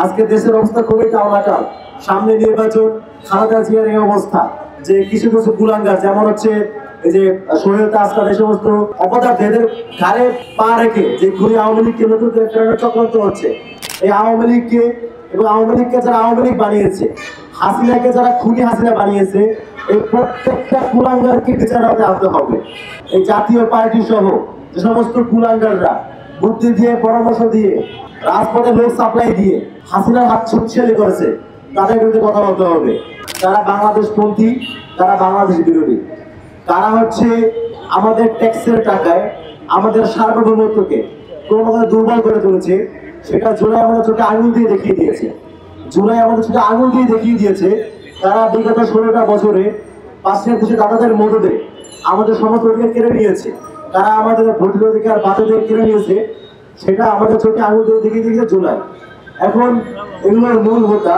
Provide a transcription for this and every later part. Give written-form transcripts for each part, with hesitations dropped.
আজকে দেশের অবস্থা খুবই টালমাটাল। সামনে নির্বাচন, খালেদা জিয়ার এই অবস্থা যে কিছু কিছু কুলাঙ্গার যেমন হচ্ছে এই যে সোহেল তাসকার এই সমস্ত অপদার্থ এদের ঘাড়ে পা রেখে যে ঘুরে আওয়ামী লীগকে নতুন করে ফেরানোর চক্রান্ত হচ্ছে। এই আওয়ামী লীগকে এবং আওয়ামী লীগকে যারা আওয়ামী লীগ বানিয়েছে, হাসিনাকে যারা খুনি হাসিনা বানিয়েছে, এই প্রত্যেকটা কুলাঙ্গারকে বিচারকে আনতে হবে। এই জাতীয় পার্টি সহ যে সমস্ত কুলাঙ্গাররা বুদ্ধি দিয়ে পরামর্শ দিয়ে রাজপথে লোক সাপ্লাই দিয়ে হাসিনার হাত শক্তিশালী করেছে, তাদের বিরুদ্ধে কথা বলতে হবে। তারা বাংলাদেশপন্থী, তারা বাংলাদেশ বিরোধী, তারা হচ্ছে আমাদের ট্যাক্সের টাকায় আমাদের সার্বভৌমত্বকে ক্রমাগত দুর্বল করে তুলেছে। সেটা জুলাই আমাদের চোখে আঙুল দিয়ে দেখিয়ে দিয়েছে। জুলাই আমাদের চোখে আঙুল দিয়ে দেখিয়ে দিয়েছে তারা বিগত 16টা বছরে পাশের দেশে দাদাদের মদদে আমাদের সমস্ত অধিকার কেড়ে নিয়েছে। তারা আমাদের ভোটের অধিকার বাধ্যদের কেড়ে নিয়েছে। সেটা আমাদের চোখে আঙুল দিয়ে দেখিয়ে দিয়েছে জুলাই। এখন এগুলোর মূল হোতা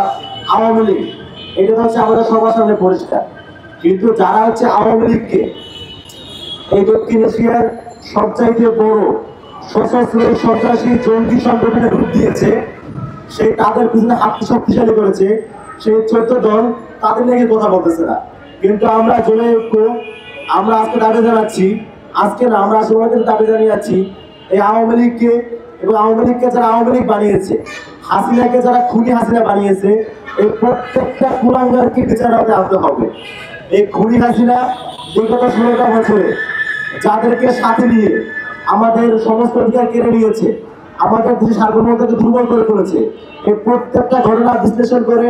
আওয়ামী লীগ, এটা হচ্ছে আমাদের সবার সামনে পরিষ্কার। কিন্তু যারা হচ্ছে আওয়ামী লীগকে এই দক্ষিণ এশিয়ার সবচাইতে বড় সশস্ত্র সন্ত্রাসী জঙ্গি সংগঠনে রূপ দিয়েছে, সেই তাদের পিছনে হাত শক্তিশালী করেছে, সেই 14 দল তাদের নিয়ে কথা বলতেছে না। কিন্তু আমরা জেনে আমরা আজকে দাবি জানাচ্ছি, আজকে না আমরা আসলে দাবি জানিয়ে যাচ্ছি, এই আওয়ামী লীগকে এবং আওয়ামী লীগকে যারা আওয়ামী লীগ বানিয়েছে, হাসিনাকে যারা খুনি হাসিনা বানিয়েছে, এই প্রত্যেকটা কুলাঙ্গারকে বিচারকে আনতে হবে। এই খুনি হাসিনা বিগত 16টা বছরে যাদেরকে সাথে নিয়ে আমাদের সমস্ত অধিকার কেড়ে নিয়েছে, আমাদের দেশের সার্বভৌমত্বকে দুর্বল করে তুলেছে, এই প্রত্যেকটা ঘটনা বিশ্লেষণ করে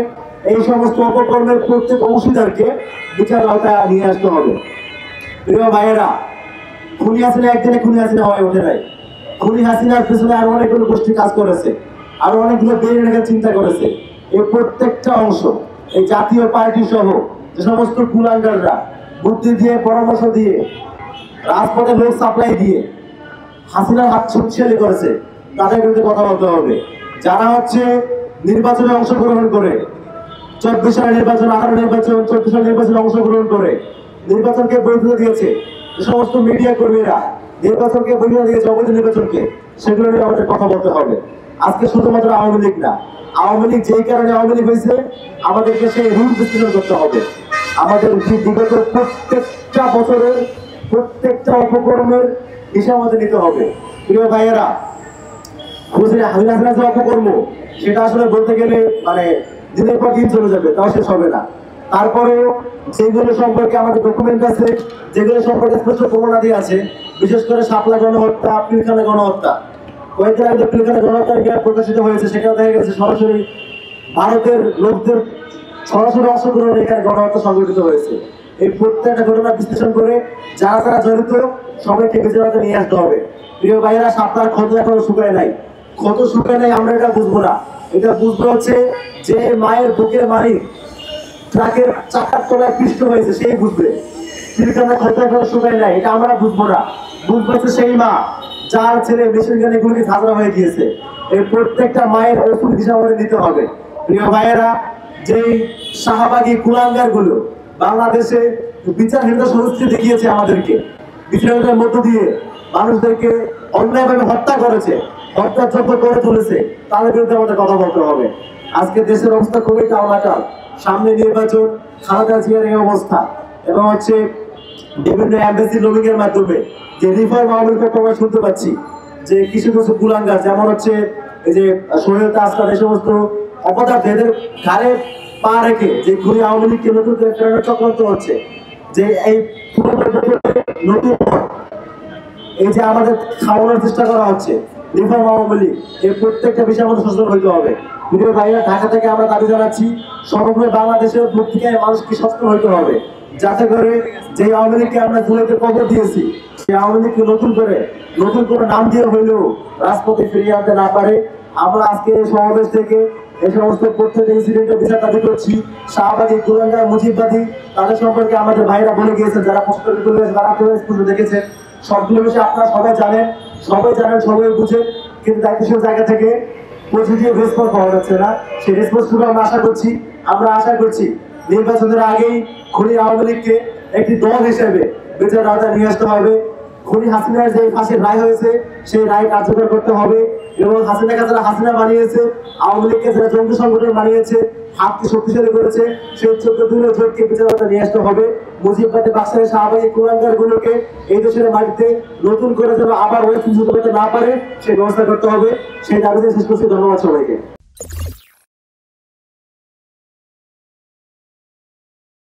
এই সমস্ত অপকর্মের প্রত্যেক অংশীদারকে বিচার আওতায় নিয়ে আসতে হবে। প্রিয় ভাইয়েরা, খুনি হাসিনা একদিনে খুনি হাসিনা হয়ে ওঠে নাই। খুনি হাসিনার পিছনে আরো অনেকগুলো গোষ্ঠী কাজ করেছে, আরো অনেকগুলো বেড়ে রেখে চিন্তা করেছে। এই প্রত্যেকটা অংশ এই জাতীয় পার্টি সহ যে সমস্ত কুলাঙ্গাররা বুদ্ধি দিয়ে পরামর্শ দিয়ে রাজপথে লোক সাপ্লাই দিয়ে হাসিনার হাত শক্তিশালী করেছে, তাদের বিরুদ্ধে কথা বলতে হবে। যারা হচ্ছে নির্বাচনে অংশগ্রহণ করে 14 সালের নির্বাচন, 18 নির্বাচন, 14 সালের নির্বাচনে অংশগ্রহণ করে নির্বাচনকে বৈধতা দিয়েছে, যে সমস্ত মিডিয়া কর্মীরা নির্বাচনকে বৈধতা দিয়েছে, অবৈধ নির্বাচনকে, সেগুলো নিয়ে আমাদের কথা বলতে হবে। আজকে শুধুমাত্র আওয়ামী লীগ না, আওয়ামী লীগ যেই কারণে আওয়ামী লীগ হয়েছে আমাদেরকে সেই রূপ বিশ্লেষণ করতে হবে। আমাদের বিগত প্রত্যেকটা বছরের প্রত্যেকটা অপকর্মের হিসাব আমাদের নিতে হবে। প্রিয় ভাইয়েরা, হাসিনা যে অপকর্ম সেটা আসলে বলতে গেলে মানে দিনের পর দিন চলে যাবে, তাও শেষ হবে না। তারপরেও যেগুলো সম্পর্কে আমাদের ডকুমেন্ট আছে, যেগুলো সম্পর্কে স্পষ্ট প্রমাণাদি আছে, বিশেষ করে শাপলা গণহত্যা, পিলখানা গণহত্যা, কয়েকদিন আগে পিলখানা গণহত্যার জ্ঞান প্রকাশিত হয়েছে, সেখানে দেখা গেছে সরাসরি ভারতের লোকদের সরাসরি অংশগ্রহণে এখানে গণহত্যা সংঘটিত হয়েছে। এই প্রত্যেকটা ঘটনা বিশ্লেষণ করে যারা যারা জড়িত সবাইকে বিচারকে নিয়ে আসতে হবে। প্রিয় ভাইয়েরা, শাপলার ক্ষত এখনো শুকায় নাই। ক্ষত শুকায় নাই আমরা এটা বুঝবো না, এটা বুঝবো হচ্ছে যে মায়ের বুকের মারি ট্রাকের চাকার তলায় পিষ্ট হয়েছে সেই বুঝবে। পিলখানা ক্ষত এখনো শুকায় নাই, এটা আমরা বুঝবো না। বুঝবো হচ্ছে সেই মা যার ছেলে মেশিন গানে গুলিতে ঝাঁঝরা হয়ে গিয়েছে। এই প্রত্যেকটা মায়ের ওষুধ হিসাব করে নিতে হবে। প্রিয় ভাইয়েরা, যেই শাহবাগী কুলাঙ্গার গুলো বাংলাদেশে বিচারহীনতা সংস্কৃতি দেখিয়েছে আমাদেরকে, বিচারহীনতার মধ্য দিয়ে মানুষদেরকে অন্যায়ভাবে হত্যা করেছে, হত্যাযোগ্য করে তুলেছে, তাদের বিরুদ্ধে আমাদের কথা বলতে হবে। আজকে দেশের অবস্থা খুবই টালমাটাল। সামনে নির্বাচন, খালেদা জিয়ার এই অবস্থা এবং হচ্ছে বিভিন্ন এমবেসি লবিং এর মাধ্যমে যে রিফর্ম আওয়ামী আমরা শুনতে পাচ্ছি যে কিছু কিছু কুলাঙ্গার যেমন হচ্ছে এই যে সোহেল তাসকার এই সমস্ত অপদার্থ এদের ঘাড়ে পা রেখে যে ঘুরে আওয়ামী লীগকে নতুন করে ফেরানোর চক্রান্ত হচ্ছে। যে এই নতুন এই যে আমাদের খাওয়ানোর চেষ্টা করা হচ্ছে রিফর্ম আওয়ামী লীগ, এই প্রত্যেকটা বিষয়ে আমাদের সচেতন হইতে হবে। প্রিয় ভাইরা, ঢাকা থেকে আমরা দাবি জানাচ্ছি সমগ্র বাংলাদেশের প্রত্যেকের মানুষকে সচেতন হইতে হবে, যাতে করে যে আওয়ামী লীগকে আমরা জুলাইতে কবর দিয়েছি সেই আওয়ামী লীগকে নতুন করে নাম দিয়ে হইলেও রাজপথে ফিরিয়ে আনতে না পারে। আমরা আজকে সমাবেশ থেকে এই সমস্ত প্রত্যেক ইনসিডেন্টের বিচার দাবি করছি। শাহবাগী, কুলাঙ্গার, মুজিববাদী তাদের সম্পর্কে আমাদের ভাইরা বলে গিয়েছেন, যারা প্রশ্ন তুলেছে, যারা দেখেছেন, সবগুলো বিষয়ে আপনারা সবাই জানেন, সবাই বুঝেন, কিন্তু দায়িত্বশীল জায়গা থেকে পজিটিভ রেসপন্স পাওয়া যাচ্ছে না। সেই রেসপন্সগুলো আমরা আশা করছি নির্বাচনের আগেই খুনি আওয়ামী লীগকে একটি দল হিসেবে বিচার আওতায় নিয়ে আসতে হবে। খুনি হাসিনার যে ফাঁসির রায় হয়েছে সেই রায় কার্যকর করতে হবে এবং হাসিনাকে যারা হাসিনা বানিয়েছে, আওয়ামী লীগকে যারা জঙ্গি সংগঠন বানিয়েছে, হাতকে শক্তিশালী করেছে, সেই 14 জনকে বিচারতা নিয়ে আসতে হবে। মুজিববাদী বাক্সারের শাহবাগী কুলাঙ্গার গুলোকে এই দেশের মাটিতে নতুন করে যেন আবার ওই করতে না পারে সেই ব্যবস্থা করতে হবে। সেই দাবিতে শেষ করছি। ধন্যবাদ সবাইকে।